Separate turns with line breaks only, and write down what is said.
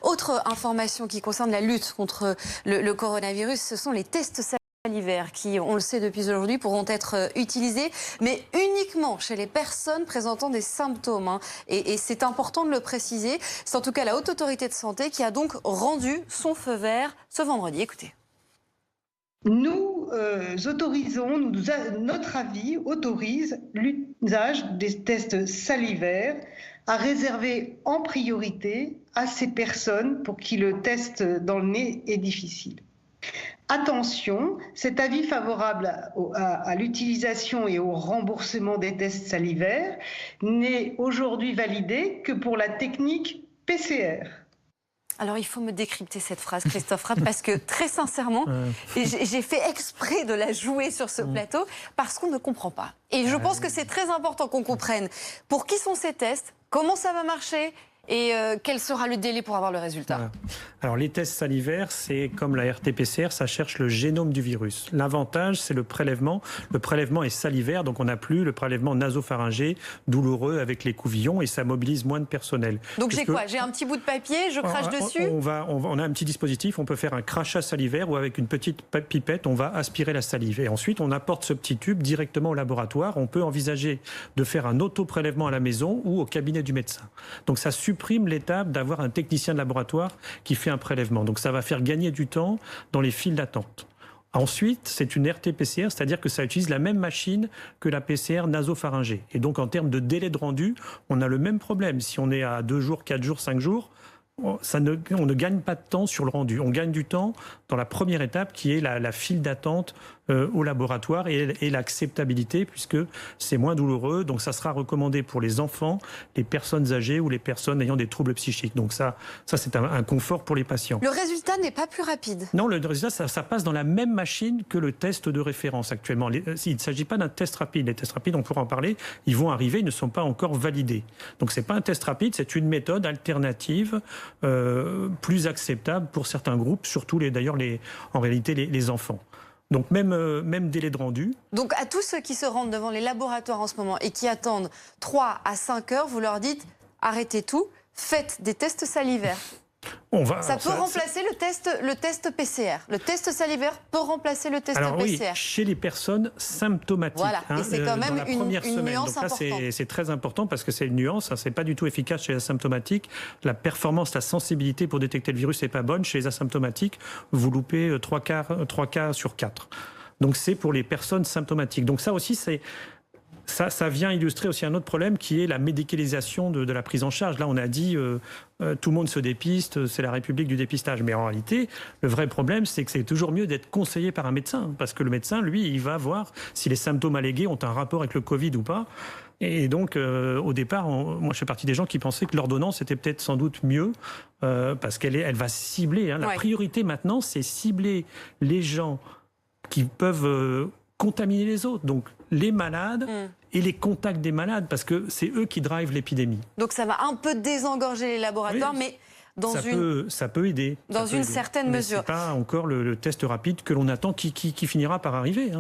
Autre information qui concerne la lutte contre le coronavirus, ce sont les tests salivaires qui, on le sait depuis aujourd'hui, pourront être utilisés, mais uniquement chez les personnes présentant des symptômes. Et c'est important de le préciser. C'est en tout cas la Haute Autorité de Santé qui a donc rendu son feu vert ce vendredi. Écoutez.
Nous autorisons, notre avis autorise l'usage des tests salivaires à réserver en priorité à ces personnes pour qui le test dans le nez est difficile. Attention, cet avis favorable à l'utilisation et au remboursement des tests salivaires n'est aujourd'hui validé que pour la technique PCR.
Alors, il faut me décrypter cette phrase, Christophe Rapp, parce que très sincèrement, j'ai fait exprès de la jouer sur ce plateau parce qu'on ne comprend pas. Et je pense que c'est très important qu'on comprenne pour qui sont ces tests, comment ça va marcher et quel sera le délai pour avoir le résultat.
Voilà. Alors les tests salivaires, c'est comme la RT-PCR, ça cherche le génome du virus. L'avantage, c'est le prélèvement. Le prélèvement est salivaire, donc on n'a plus le prélèvement nasopharyngé douloureux avec les couvillons et ça mobilise moins de personnel.
Donc j'ai quoi? J'ai un petit bout de papier, je crache dessus?
On a un petit dispositif, on peut faire un crachat salivaire ou avec une petite pipette, on va aspirer la salive. Et ensuite, on apporte ce petit tube directement au laboratoire. On peut envisager de faire un auto-prélèvement à la maison ou au cabinet du médecin. Donc ça supprime l'étape d'avoir un technicien de laboratoire qui fait un prélèvement. Donc ça va faire gagner du temps dans les files d'attente. Ensuite, c'est une RT-PCR, c'est-à-dire que ça utilise la même machine que la PCR nasopharyngée. Et donc en termes de délai de rendu, on a le même problème. Si on est à 2 jours, 4 jours, 5 jours, on ne gagne pas de temps sur le rendu. On gagne du temps dans la première étape qui est la file d'attente au laboratoire et l'acceptabilité puisque c'est moins douloureux. Donc ça sera recommandé pour les enfants, les personnes âgées ou les personnes ayant des troubles psychiques. Donc ça c'est un confort pour les patients.
Le résultat n'est pas plus rapide?
Non, le résultat, ça passe dans la même machine que le test de référence actuellement. Il ne s'agit pas d'un test rapide. Les tests rapides, on pourra en parler, ils vont arriver, ils ne sont pas encore validés. Donc c'est pas un test rapide, c'est une méthode alternative plus acceptable pour certains groupes, surtout en réalité les enfants. Donc même délai de rendu.
Donc à tous ceux qui se rendent devant les laboratoires en ce moment et qui attendent 3 à 5 heures, vous leur dites arrêtez tout, faites des tests salivaires. Ça peut remplacer le test PCR. Le test salivaire peut remplacer le test
PCR.
Oui,
chez les personnes symptomatiques.
Voilà, et c'est quand même une nuance
Donc là,
importante.
c'est très important parce que c'est une nuance. C'est pas du tout efficace chez les asymptomatiques. La performance, la sensibilité pour détecter le virus n'est pas bonne. Chez les asymptomatiques, vous loupez 3 cas sur 4. Donc c'est pour les personnes symptomatiques. Donc ça aussi, ça vient illustrer aussi un autre problème qui est la médicalisation de la prise en charge. Là, on a dit tout le monde se dépiste, c'est la République du dépistage. Mais en réalité, le vrai problème, c'est que c'est toujours mieux d'être conseillé par un médecin. Parce que le médecin, lui, il va voir si les symptômes allégués ont un rapport avec le Covid ou pas. Et donc, au départ, moi, je fais partie des gens qui pensaient que l'ordonnance était peut-être sans doute mieux parce qu'elle va cibler. La priorité maintenant, c'est cibler les gens qui peuvent contaminer les autres. Donc, les malades et les contacts des malades, parce que c'est eux qui drivent l'épidémie.
Donc ça va un peu désengorger les laboratoires, mais
ça peut aider.
Dans une certaine mesure.
Ce n'est pas encore le test rapide que l'on attend qui finira par arriver.